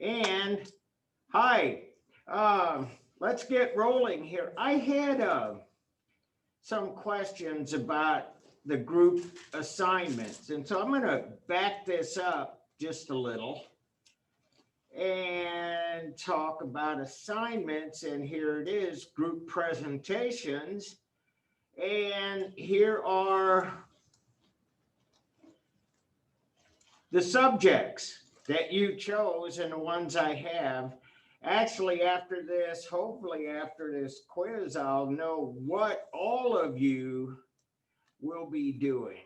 And hi, uh, let's get rolling here. I had some questions about the group assignments, and so I'm going to back this up just a little and talk about assignments. And here it is, group presentations. And here are the subjects that you chose and the ones I have. Actually, after this, hopefully after this quiz, I'll know what all of you will be doing.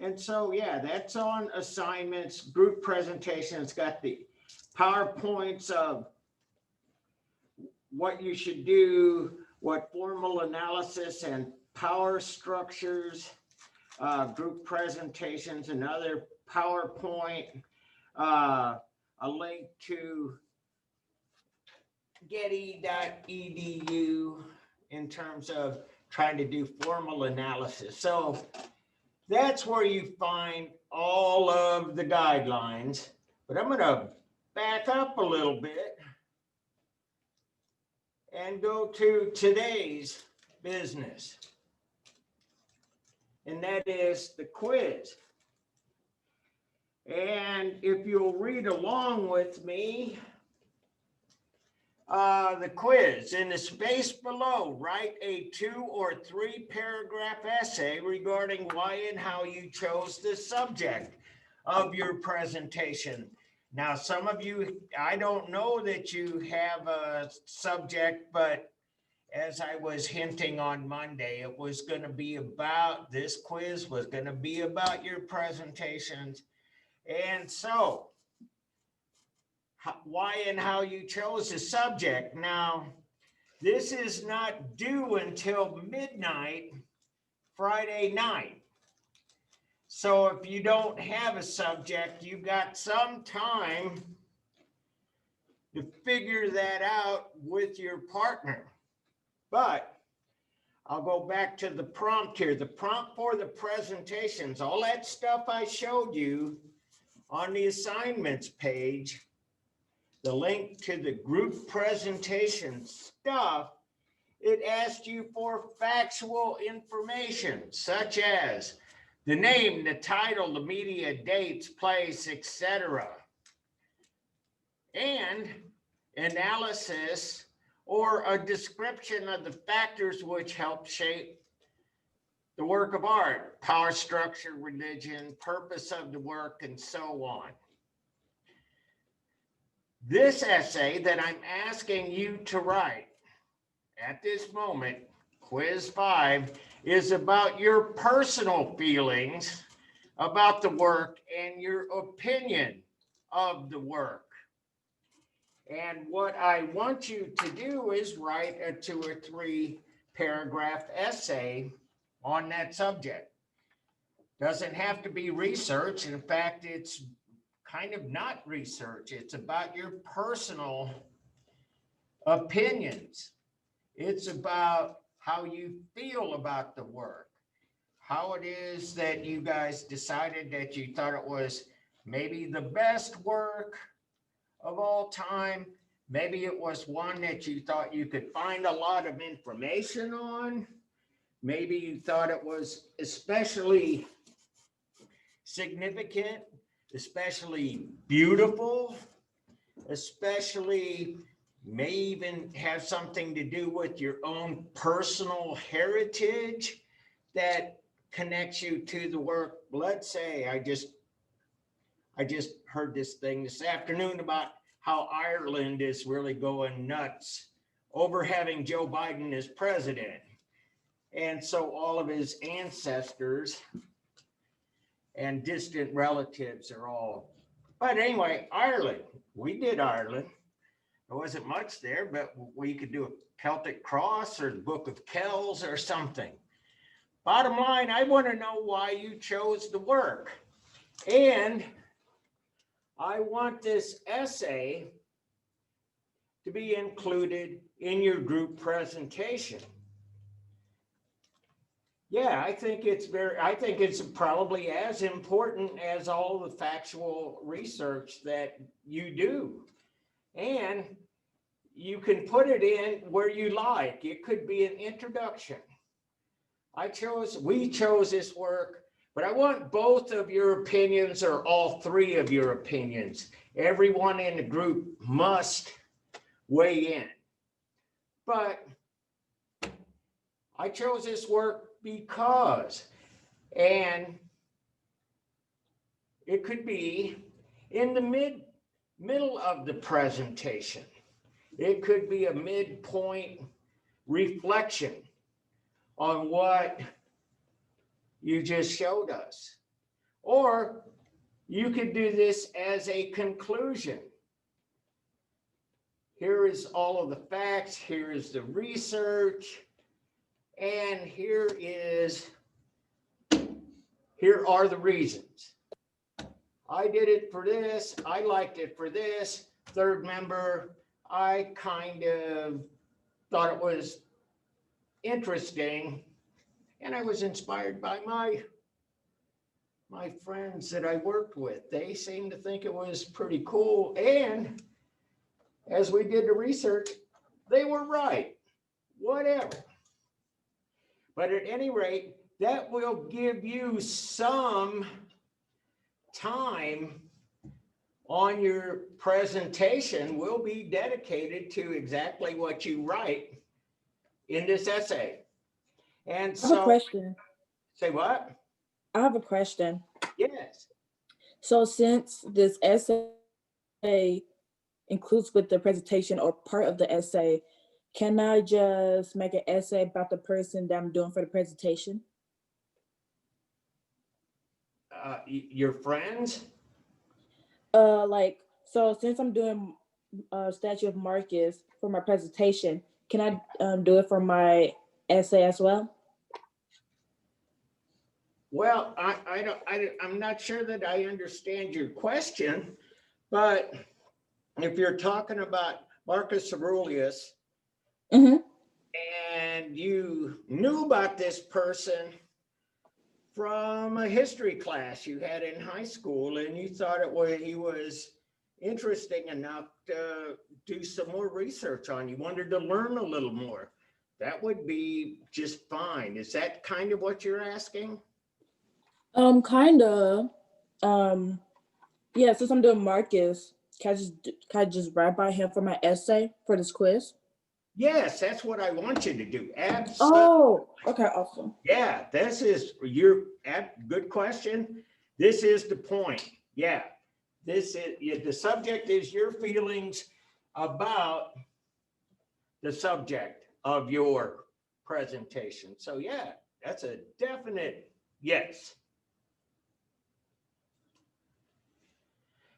And so, yeah, that's on assignments, group presentation. It's got the PowerPoints of what you should do, what formal analysis and power structures, group presentations, another PowerPoint, a link to getty.edu in terms of trying to do formal analysis. So that's where you find all of the guidelines. But I'm going to back up a little bit and go to today's business. And that is the quiz. And if you'll read along with me, the quiz, in the space below, write a 2 or 3 paragraph essay regarding why and how you chose the subject of your presentation. Now, some of you, I don't know that you have a subject, but as I was hinting on Monday, it was going to be about, this quiz was going to be about your presentations. And so, why and how you chose the subject. Now, this is not due until midnight Friday night. So if you don't have a subject, you've got some time to figure that out with your partner. But I'll go back to the prompt here. The prompt for the presentations, all that stuff I showed you on the assignments page, the link to the group presentation stuff, it asked you for factual information, such as the name, the title, the media, dates, place, etc. And analysis or a description of the factors which help shape the work of art, power structure, religion, purpose of the work, and so on. This essay that I'm asking you to write at this moment, quiz 5, is about your personal feelings about the work and your opinion of the work. And what I want you to do is write a 2 or 3 paragraph essay on that subject. Doesn't have to be research. In fact, it's kind of not research. It's about your personal opinions. It's about how you feel about the work, how it is that you guys decided that you thought it was maybe the best work of all time. Maybe it was one that you thought you could find a lot of information on. Maybe you thought it was especially significant, especially beautiful, especially may even have something to do with your own personal heritage that connects you to the work. Let's say I just heard this thing this afternoon about how Ireland is really going nuts over having Joe Biden as president. And so all of his ancestors and distant relatives are all, but anyway, Ireland, we did Ireland. There wasn't much there, but we could do a Celtic cross or the Book of Kells or something. Bottom line, I want to know why you chose the work. And I want this essay to be included in your group presentation. Yeah, I think it's probably as important as all the factual research that you do. And you can put it in where you like. It could be an introduction. We chose this work, but I want both of your opinions or all three of your opinions. Everyone in the group must weigh in. But I chose this work because, and it could be in the middle of the presentation. It could be a midpoint reflection on what you just showed us. Or you could do this as a conclusion. Here is all of the facts, here is the research, and here are the reasons. I did it for this, I liked it for this. Third member, I kind of thought it was interesting, and I was inspired by my friends that I worked with. They seemed to think it was pretty cool, and as we did the research, they were right. Whatever. But at any rate, that will give you some time on your presentation will be dedicated to exactly what you write in this essay. And I have a so, question. say what? I have a question. Yes. So since this essay includes with the presentation or part of the essay, can I just make an essay about the person that I'm doing for the presentation? Your friends? Like, so since I'm doing statue of Marcus for my presentation, can I do it for my essay as well? Well, I'm not sure that I understand your question, but if you're talking about Marcus Aurelius Mm-hmm. and you knew about this person from a history class you had in high school and you thought he was interesting enough to do some more research on, you wanted to learn a little more, that would be just fine. Is that kind of what you're asking? Kind of. Um, yeah, since I'm doing Marcus, can I just write by him for my essay for this quiz? Yes, that's what I want you to do. Absolutely. Oh, okay, awesome. Yeah, good question. This is the point. Yeah, the subject is your feelings about the subject of your presentation. So yeah, that's a definite yes.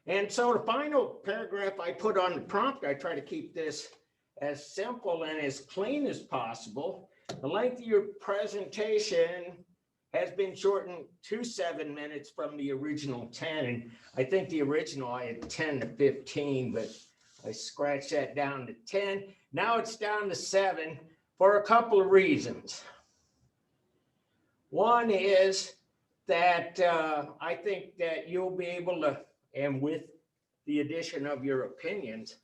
And so the final paragraph I put on the prompt, I try to keep this as simple and as clean as possible. The length of your presentation has been shortened to 7 minutes from the original 10. And I think the original I had 10 to 15, but I scratched that down to 10. Now it's down to 7 for a couple of reasons. One is that I think that you'll be able to, and with the addition of your opinions,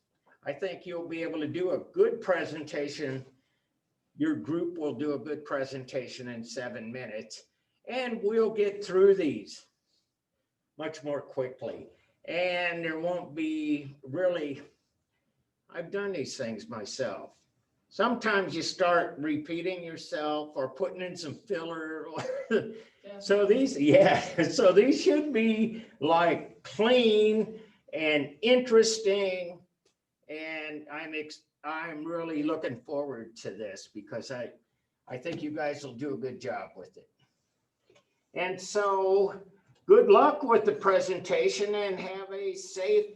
I think you'll be able to do a good presentation. Your group will do a good presentation in 7 minutes, and we'll get through these much more quickly. And there won't be really, I've done these things myself. Sometimes you start repeating yourself or putting in some filler. So these should be like clean and interesting. And I'm really looking forward to this because I think you guys will do a good job with it. And so good luck with the presentation and have a safe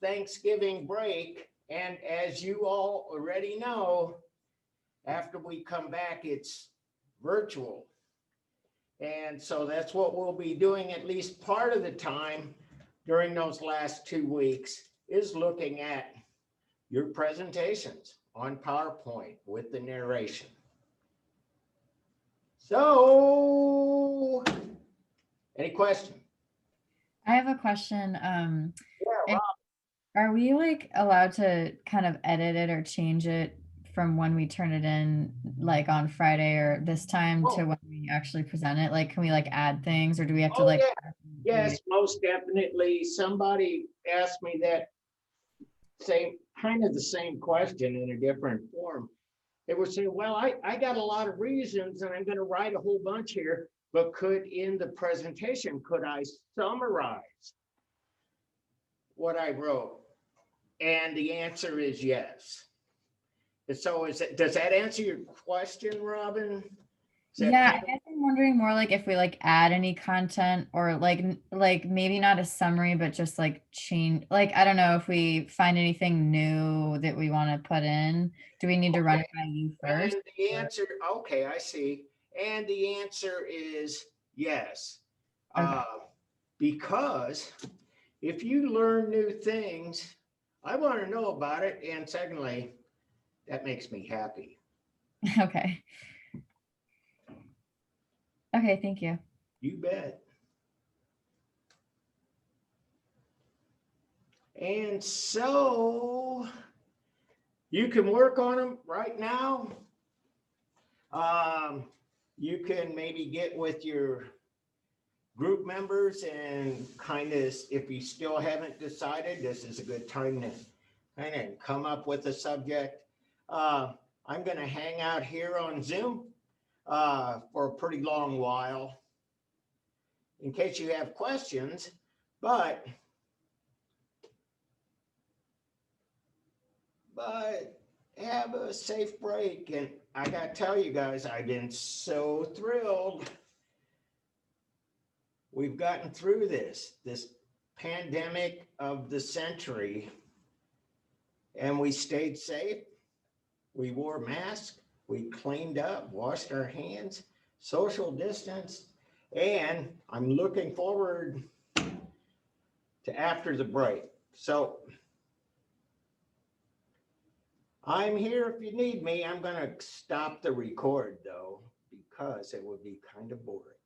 Thanksgiving break. And as you all already know, after we come back, it's virtual. And so that's what we'll be doing at least part of the time during those last 2 weeks is looking at your presentations on PowerPoint with the narration. So, any question? I have a question. Yeah, if- Are we like allowed to kind of edit it or change it from when we turn it in, like on Friday or this time to Oh. when we actually present it? Like, can we like add things or do we have to Oh, like? yeah. Yes, most definitely. Somebody asked me that kind of the same question in a different form. They would say, well, I got a lot of reasons and I'm going to write a whole bunch here, but in the presentation, could I summarize what I wrote? And the answer is yes. And so does that answer your question, Robin? Yeah, I guess I'm wondering more like if we like add any content or like maybe not a summary, but just like change, like, I don't know if we find anything new that we want to put in. Do we need to run it by you first? And the answer, okay, I see. And the answer is yes. Okay. Because if you learn new things, I want to know about it. And secondly, that makes me happy. Okay. Okay, thank you. You bet. And so you can work on them right now. You can maybe get with your group members and kind of, if you still haven't decided, this is a good time to kind of come up with a subject. I'm going to hang out here on Zoom for a pretty long while in case you have questions, but have a safe break. And I got to tell you guys, I've been so thrilled. We've gotten through this pandemic of the century, and we stayed safe. We wore masks, we cleaned up, washed our hands, social distance, and I'm looking forward to after the break. So I'm here if you need me. I'm going to stop the record though, because it would be kind of boring.